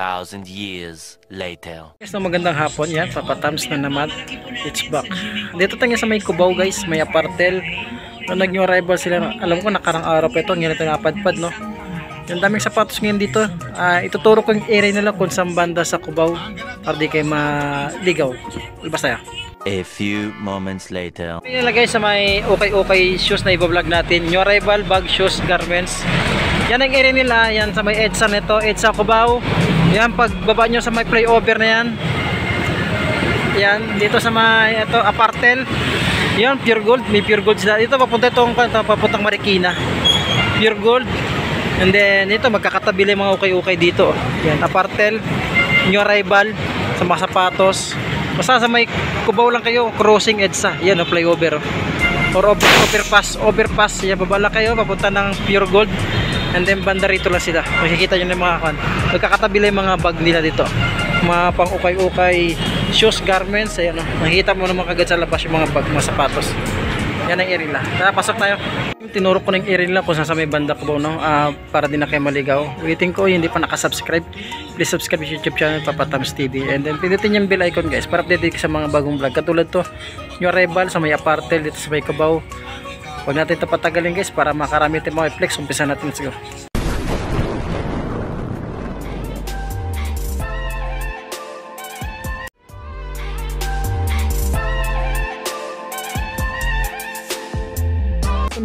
2,000 years later. Guys, na magandang hapon yan, papatams na naman. It's back. Dito tayo sa may Cubao guys, may apartel. Nung nag-new arrival sila, alam ko nakarang araw pa ito, ngayon ito napadpad no. Yung daming sapatos ngayon dito, ituturo ko yung area nila kung saan banda sa Cubao para di kayo maligaw. Ilabas tayo. A few moments later. May nilagay sa may okay shoes na i-vlog natin. New arrival, bag, shoes, garments. Yan ang area nila, yan sa may EDSA nito, EDSA Cubao. Yan, pagbaba nyo sa may flyover na yan. Yan, dito sa may ito, apartel. Yan, pure gold, may pure gold sila. Dito papunta itong papuntang Marikina. Pure gold. And then ito magkakatabi lang mga okay dito. Yan, apartel, new arrival sa mga sapatos. Basta sa may Cubao lang kayo, crossing EDSA. Yan, flyover. Or overpass. Yan, babala kayo, papunta ng pure gold. And then banda rito lang sila. Makikita nyo na yung mga magkakatabi lang yung mga bag nila dito. Mga pang ukay shoes, garments. Ayan o. Makikita mo naman kagad sa labas yung mga bag, mga sapatos. Yan ang area nila. Tara, pasok tayo. Tinuro ko na yung area nila kung saan sa may banda Cubao no? Para din na kayo maligaw. Waiting ko, hindi pa nakasubscribe. Please subscribe sa YouTube channel Papatams TV. And then pindutin yung bell icon guys para update ka sa mga bagong vlog. Katulad to, yung arrival sa may apartel dito sa may Cubao. Huwag natin ito patagalin guys para makarami natin mga flex. Umpisa natin, let's go.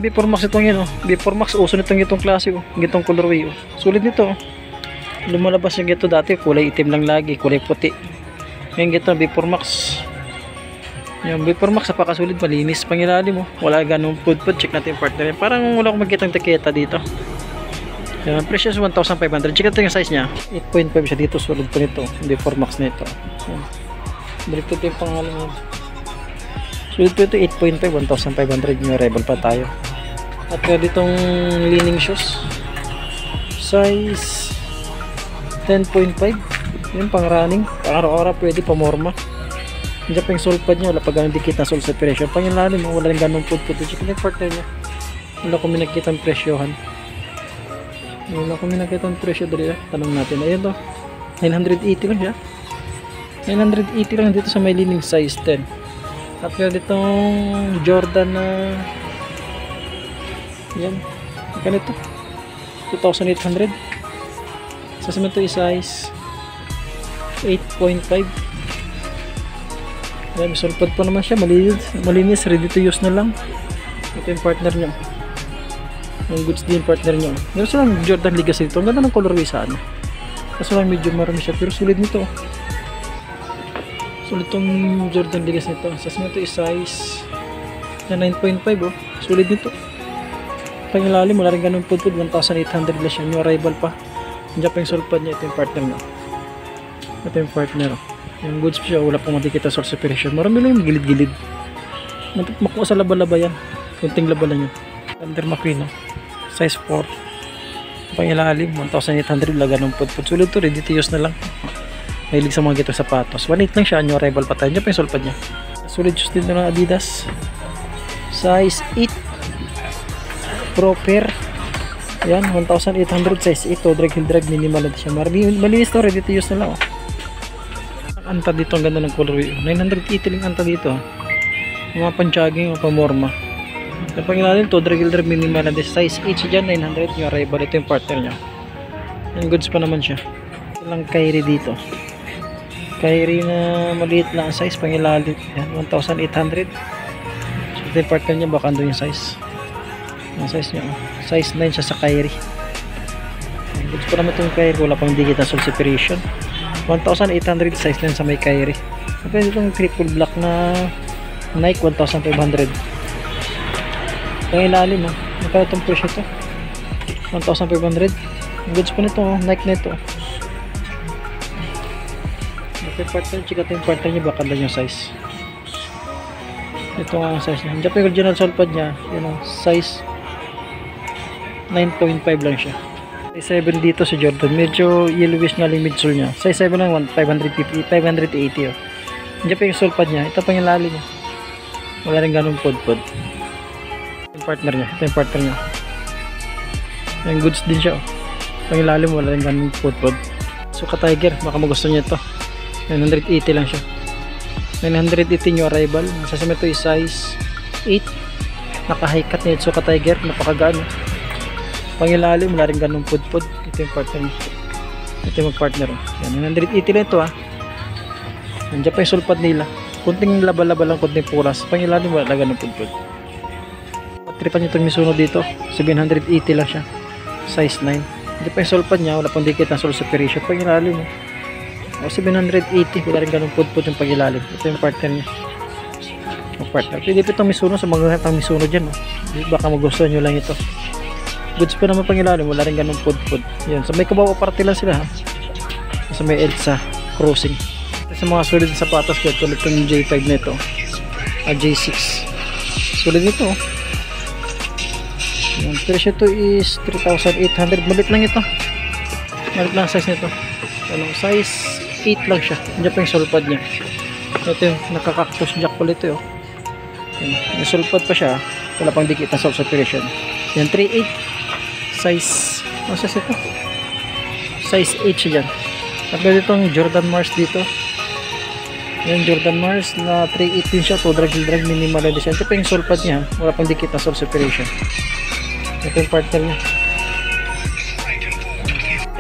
Before Max itong yun oh. Before Max uso nitong itong klase oh. Gitong colorway oh. Sulit nito oh. Lumalabas yung gito dati kulay itim lang lagi, kulay puti. Ngayon gito Before Max. Yung Before Max napakasulit, malinis pang ilalim mo. Wala ganun pud check natin yung partner. Parang wala akong magkitang tiketa dito. Yung presyo 1,500. Check natin yung size niya. 8.5 siya dito, sulit po nito. Before Max nito. Balik ito yung pangalan mo. Sulit po ito 8.5, 1,500. Yung rebel pa tayo. At ditong leaning shoes. Size 10.5. Yung pang running. Pang araw-araw pwede pamorma. Diyan pa yung sole pad niya, wala pa ganun dikit na sole separation. Pang ilalim mo, wala rin ganun pud. Check yung partner niya. Wala kung minagkita ang presyohan. Wala kung minagkita ang presyo dali. Tanong natin. Ayun to. 980 lang siya. 980 lang dito sa may leaning size 10. At meron ditong Jordan na yan. Ganito. 2,800. Sa semento is size 8.5. May sulpad pa naman siya, malinis, ready to use na lang. Ito yung partner nyo. Yung goods din partner nyo. Meron silang Jordan Legacy dito. Ang ganda ng colorway sa ano. Kaso lang medyo marami siya, pero sulit nito. Sulit tong Jordan Legacy nito. Sa ito is size na 9.5 oh. Sulit nito. Pangilalim, wala rin ganun po. 1,800 lang siya. New arrival pa. Diyan pa yung sulpad niya. Ito yung partner nyo. Ito yung partner oh. Yung goods siya, wala pong matikita source separation. Marami lang yung gilid-gilid. Makuha sa laba-laba yan. Kunting laba lang yun. Under McQueen, no? Size 4. Pangilalim, 1,800. Laga ng pud. Sulit to, ready to use na lang. Mahilig sa mga gito sapatos. 1.8 lang siya, new arrival pa tayo. Diyan pa yung solpad niya. Sulit shoes din ng Adidas. Size 8. Proper. Yan, 1,800. Size 8. Drag minimal na siya. Malinis to, ready to use na lang, oh. Anta dito, ang ganda ng colorway. 980 lang anta dito. Mga pan-jogging, mga pamorma. Sa pangilalim to, drag minimal na size 8 siya dyan, 900 yung arrival. Ito yung partner niya. Yung goods pa naman siya. Ito lang Kyrie dito. Kyrie na maliit lang ang size, pangilalim. Yan, 1,800. So, ito yung partner niya, baka ando yung size. Yung size niya, oh. Size 9 siya sa Kyrie. Yung goods pa naman itong Kyrie, wala pang digit na sole separation. 1,800 size lang sa may Kyrie. Pwede itong triple black na Nike 1,500. Ang ilalim mo. Magkano itong presyo ito? 1,500. Goods po nito. Nike na ito. Ito yung partner. Chika ito yung partner niya. Baka lang yung size. Ito nga ang size niya. Diyan pa yung original sole pad niya. Yun ang size 9.5 lang siya. Size 7 dito sa Jordan. Medyo yellowish nga lang midsole niya. Size 7 lang 550, 580 oh. Diyan pa yung sole pad niya. Ito pa yung lalim oh. Wala rin ganun pod. Yung partner niya. Ito yung partner niya. Yung goods din siya oh. Pangilalim wala rin ganun pod. Suka Tiger, baka magusto niyo ito. 980 lang siya. 980 new arrival. Sa ito is size 8. Naka high cut ni Suka Tiger, napakagaan. Pangilalim, wala rin ganung pudpud. Ito yung partner niya. Ito yung mag-partner. Yan, 980 lang ito Nandiyan pa yung sulpad nila. Kunting laba-laba lang, kunting puras. Pangilalim, wala rin ganung pudpud. Tripan nyo itong Mizuno dito. 780 lang siya. Size 9. Hindi pa yung sulpad niya, wala pang dikit ng soul separation. Pangilalim 780, wala rin ganung pudpud yung pangilalim. Ito yung partner niya. Partner. Pwede pa itong Mizuno sa mga itong Mizuno dyan. Baka magustuhan nyo lang ito. Goods pa naman pangilalim, wala rin ganung pudpud. Yan, sa may kabawa parte lang sila sa may Elsa crossing. Sa mga solid na sapatos ko, tulad itong J5 na ito. J6. Solid nito. Yung presyo ito is 3,800. Malit lang ito. Malit lang size nito. Size 8 lang siya. Diyan pa yung sulpad niya. Ito yung nakakactus jack pala ito. May sulpad pa siya. Wala pang dikit na soul separation. Yan 3.8 size. Ano size ito? Size 8 siya dyan. At meron itong Jordan Mars dito. Yan Jordan Mars na 3.8 din siya. 2 drag minimal edition. Ito pa yung sulpad niya. Wala pang dikit na soul separation. Ito yung partner niya.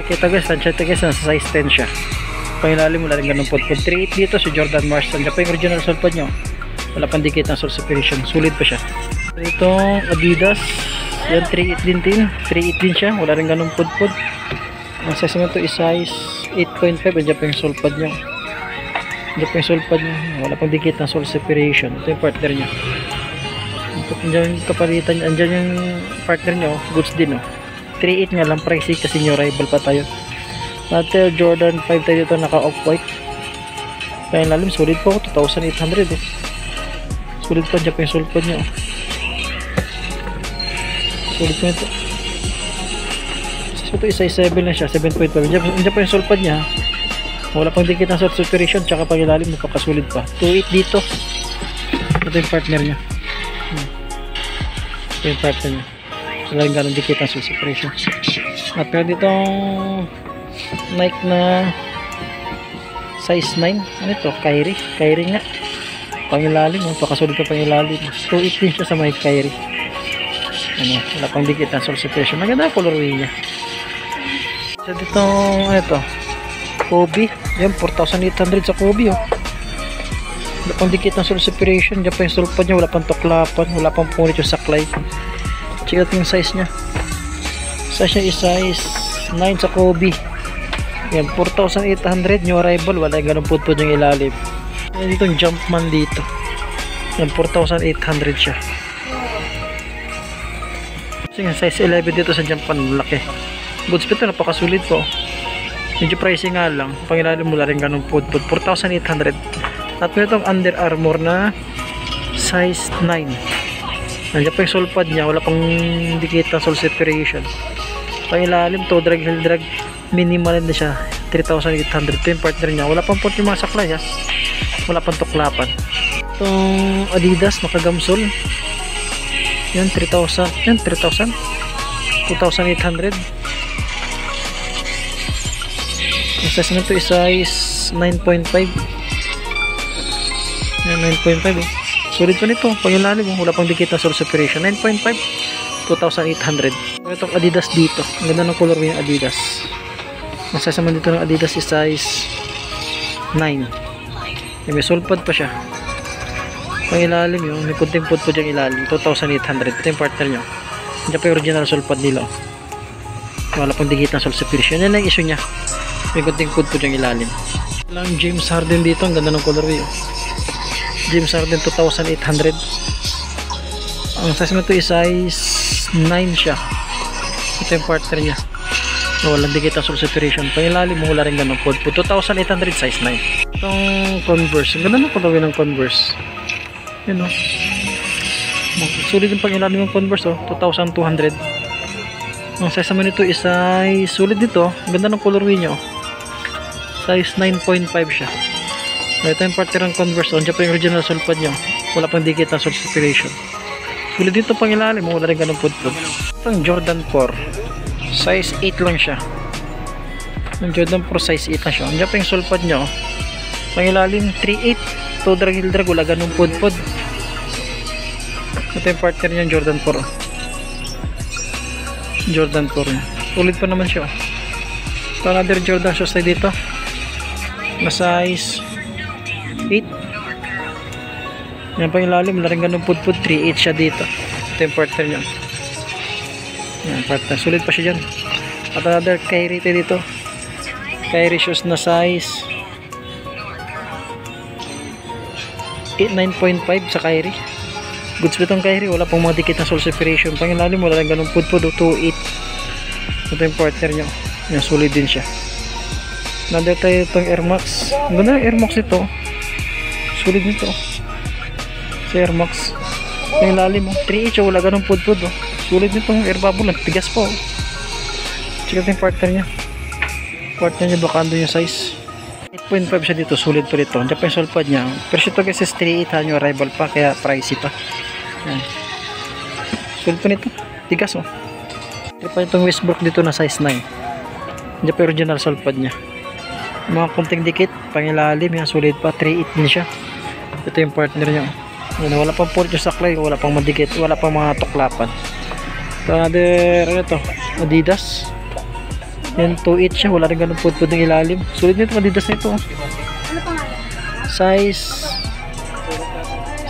Kita guys, tansya guys, nasa size 10 siya. Pangilalim, wala rin ganun pudpud. 3.8 dito si Jordan Mars. Tansya pa yung original sulpad niya. Wala pang dikit na soul separation. Sulit pa siya. Itong Adidas. Yan 3.8 din. 3.8 din siya. Wala rin ganun pudpud. Ang size naman ito is size 8.5. Andiyan pa yung sulpad niya. Andiyan pa yung sulpad niya. Wala pang dikit na soul separation. Ito yung partner niya. Andiyan yung kapalitan niya. Andiyan yung partner niya. Goods din. 3.8 nga lang. Pricey kasi new arrival pa tayo. Natin Jordan 5 tayo dito. Naka off-white. Kaya lalim. Solid po. 2,800 Solid pa. Andiyan pa yung sulpad niya. Sulit po ito. Ito is size 7 lang siya. 7.5. Diyan pa yung sulpad niya. Wala pang dikit ng soul separation. Tsaka pang ilalim. Magkakasulit pa. 2.8 dito. Ito yung partner niya. Ito yung partner niya. Wala rin ganun dikit ng soul separation. At meron ditong Nike na size 9. Ano ito? Kyrie nga. Pangilalim. Pakasulit pa pangilalim. 2.8 din siya sa may Kyrie. Wala pang dikit ng soul separation. Maganda ang colorway niya. So ditong ito Kobe. Yan 4,800 sa Kobe. Wala pang dikit ng soul separation. Diyan pa yung sulpad niya. Wala pang tuklapan. Wala pang punit yung saklay. Check out yung size niya. Size niya is size 9 sa Kobe. Yan 4,800 new arrival. Wala yung ganun pudpud yung ilalim. Yan ditong Jumpman dito. Yan 4,800 siya. Size 11 dito sa Japan, laki. Goods pa ito, napakasulit po. Medyo pricey nga lang. Pangilalim mula rin ganun pudpud. 4,800. At meron itong Under Armour na size 9. Nandiyan pa yung sulpad niya. Wala pang dikit na soul separation. Pangilalim to, drag minimal na siya. 3,800. Ito yung partner niya. Wala pang port yung mga saklay. Wala pang tuklapan. Itong Adidas, nakagamsol. Yan 3,000. Yan 3,000. 2,800. Yung size nito is size 9.5. Yan 9.5 Solid pa nito. Pag ilalim wala pang dikit na soul separation. 9.5. 2,800. Itong Adidas dito. Ang ganda ng color ng Adidas. Ang size naman dito ng Adidas is size 9. Yan, may sulpad pa siya. Pang ilalim yung may kunting pudpud yung ilalim 2,800. Ito yung partner nyo. Hindi pa yung original sulpad nila. Wala pang dikit na soul separation. Yan lang yung issue nya. May kunting pudpud yung ilalim. Lang James Harden dito. Ang ganda ng colorway. James Harden 2,800. Ang size mo ito is size 9 siya. Ito yung partner nya. Walang dikit na soul separation. Pang ilalim mo wala rin ganun pudpud. 2,800 size 9. Itong Converse. Ang ganda ng colorway ng Converse. Yun sulit yung pangilalim ng Converse 2,200. Ang size naman nito is size sulit dito. Ang ganda ng colorway nya size 9.5 siya. Ito yung partner ng Converse. Diyan pa yung original sulpad nya. Wala pang dikit na soul separation. Sulit dito pangilalim wala rin ganun pudpud. Itong Jordan 4 size 8 lang siya. Yung Jordan Pro size 8 na siya. Andiyan pa yung sulpad niya, oh. Pangilalim 3.8. To drag, wala ganun pod. Ito yung partner niya, Jordan Pro. Jordan Pro. Ulit pa naman siya, oh. Ito another Jordan shoes tayo dito. Na size 8. Yan pangilalim, wala rin ganun pod. 3.8 siya dito. Ito yung partner niya. Yan, partner. Sulit pa siya dyan. At another Kyrie tayo dito. Kyrie shoes na size 9.5 sa Kyrie. Goods ba itong Kyrie? Wala pong mga dikit na sole separation. Pangilalim wala lang ganun pud 2.8. Ito yung partner nyo. Yan, solid din siya. Nandito tayo itong Air Max. Ang ganda ng Air Max ito. Solid nito. Sa Air Max. Pangilalim 3.8 wala ganun pud oh. Solid nitong air bubble. Tigas po. Check natin yung partner niya. Partner niya baka ando yung size 8.5 siya dito, sulit pa dito. Diyan pa yung sulpad niya, pero ito guys is 3.8 yung arrival pa, kaya pricey pa. Yan. Sulit pa nito, tigas oh. Ito pa itong Westbrook dito na size 9. Diyan pa yung original sulpad niya, mga kunting dikit pangilalim, yan sulit pa, 3.8 din siya. Ito yung partner niya. Yan, wala pang port yung saklay, wala pang madikit, wala pang mga tuklapan. Ito another, ano ito, Adidas. Yan, 2.8 siya. Wala rin ganun pud ng ilalim. Sulit nito, Adidas nito. Size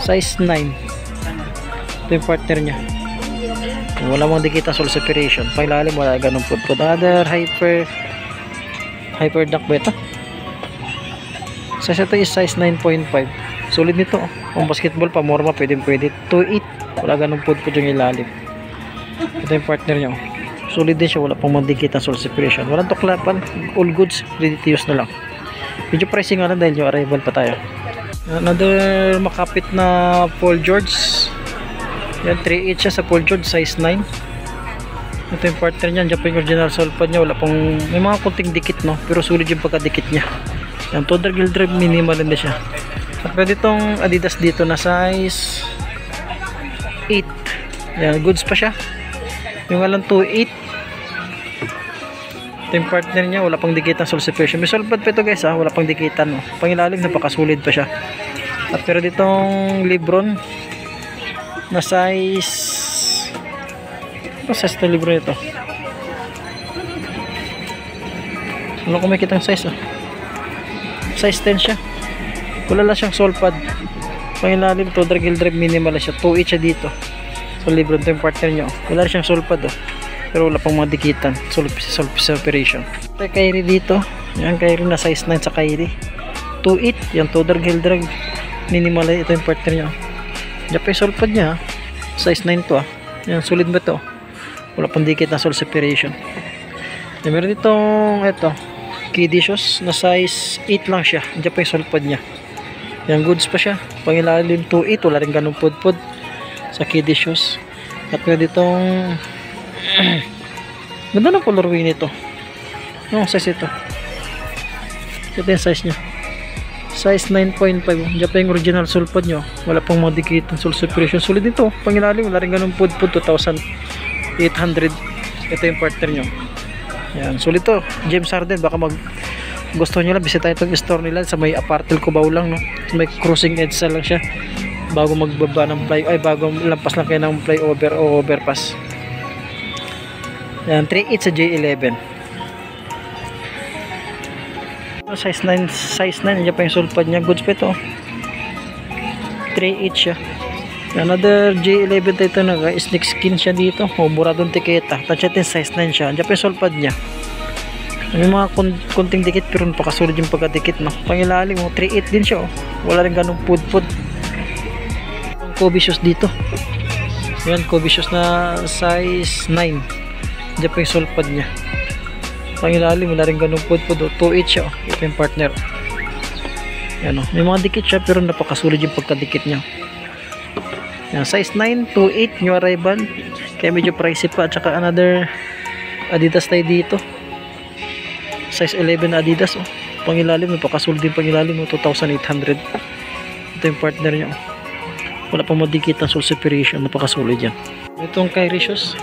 9. Ito yung partner niya. Wala mong dikita sole separation. Pailalim, wala ganun pud. Other hyper duck ba ito? Size ito is size 9.5. Sulit nito. Kung basketball, pamorma, pwede. 2.8. Wala ganun pud yung ilalim. Ito yung partner niya. Solid din siya, wala pang mandikit ang sole separation, walang tuklapan, all goods, ready to use na lang. Medyo pricing nga lang dahil yung arrival pa tayo. Another makapit na Paul George. Yan, 3.8 siya sa Paul George, size 9. Ito yung partner niya, dyan pa yung original sulpad niya, wala pang, may mga kunting dikit no, pero solid yung pagkadikit niya. Yan, total drive minimal din siya. At pwede itong Adidas dito na size 8. Yan, goods pa siya. Yung alang 2.8. Ito yung partner niya, wala pang dikitan sole separation. May sulpad pa ito guys ha, wala pang dikitan no. Pangilalim, napakasulid pa siya. At pero ditong Lebron na size, ano size na Lebron ito? Wala kong makikita ang size size 10 siya. Wala lang siyang sulpad. Pangilalim to, drag minimal lang siya. 2.8 siya dito. So Lebron, ito yung partner niya. Wala rin siyang sulpad pero wala pang mga dikitan, sole separation. Ito Kyrie dito, yan Kyrie na size 9 sa Kyrie, 2.8, yan to drag minimal. Ito yung partner niya. Diyan pa yung sulpad niya, size 9 to yan, solid ba to, wala pang dikit na sole separation. Yan, meron ditong ito kiddie shoes na size 8 lang siya. Diyan pa yung sulpad niya, yan goods pa siya, pangilalim 2.8, wala rin ganun pud sa kiddie shoes. At meron ditong ganda ng colorway nito. Yung size ito. Ito yung size nya. Size 9.5. Diyan pa yung original sulpad nyo. Wala pang modicate ng sole separation. Solid nito. Pangilalim. Wala rin ganun pud 2,800. Ito yung partner nyo. Yan. Solid to. James Harden. Baka gusto nyo lang. Bisita itong store nila sa may Apartel Cubao lang. No? Sa may cruising edge lang siya. Bago magbaba ng bago lampas lang kayo ng flyover o overpass. Yan, 3.8 sa J11. Size 9, yan pa yung sulpad niya. Goods pa ito. 3.8 siya. Another J11 ito na snake skin siya dito. O, buradong tiketa. Touch natin, size 9 siya. Yan pa yung sulpad niya. May mga kunting dikit pero napakasulid yung pagkadikit. No? Pangilalim, 3.8 din siya. Wala rin ganong pud. Kobe shoes dito. Yan, Kobe shoes na size 9. Diyan pa yung sulpad niya. Pangilalim, wala rin ganun pud 2.8 siya. Ito yung partner. Yan may mga dikit siya pero napakasulid yung pagkadikit niya. Yan, size 9, 2.8 new arrival. Kaya medyo pricey pa. At saka another Adidas tayo dito. Size 11 na Adidas. Pangilalim, napakasulid yung pangilalim. 2,800. Ito yung partner niya. Wala pang madikit ng sole separation. Napakasulid yan. Itong Kyrie shoes.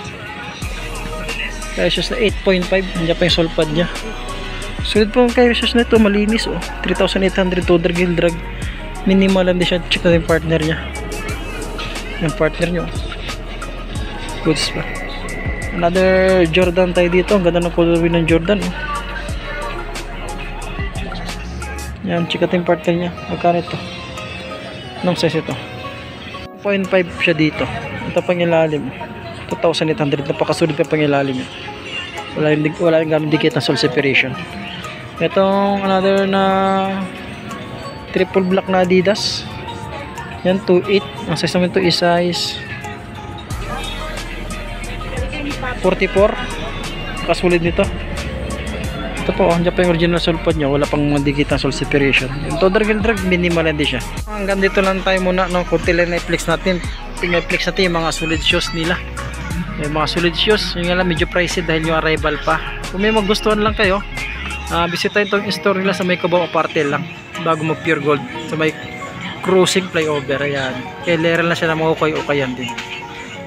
Kyrie shoes na 8.5. Nandiyan pa yung sulpad niya. Sulit po ang kay shoes na ito, malinis oh. 3,800 to drag drag. Minimal lang din siya. Check na yung partner niya. Yung partner niya. Goods pa. Another Jordan tayo dito. Ang ganda ng colorway ng Jordan oh. Yan, check natin yung partner niya. Magkano ito? Anong size ito? 0.5 siya dito. Ito pang ilalim. 2,800. Napakasulit pa pang ilalim niya. Wala yung ganun dikit na sole separation. Itong another na triple black na Adidas. Yan, 2.8. Ang size naman ito is size 44. Kasulit nito. Ito po, andyan pa yung original sole pad niya. Wala pang dikit na sole separation. Yung to drag minimal din siya. Hanggang dito lang tayo muna. No? Kunti lang na-flex natin. I-flex natin yung mga solid shoes nila. Yung mga solid shoes. Yung nga lang medyo pricey dahil yung arrival pa. Kung may magustuhan lang kayo, bisitahin itong store nila sa may Cubao Aparte lang. Bago mag pure gold. Sa may cruising flyover. Ayan. Kaya leral na siya na mga ukay-ukayan din.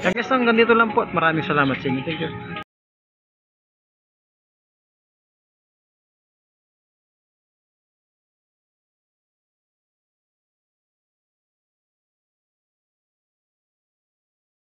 Hanggang dito lang po at maraming salamat sa inyo. Thank you.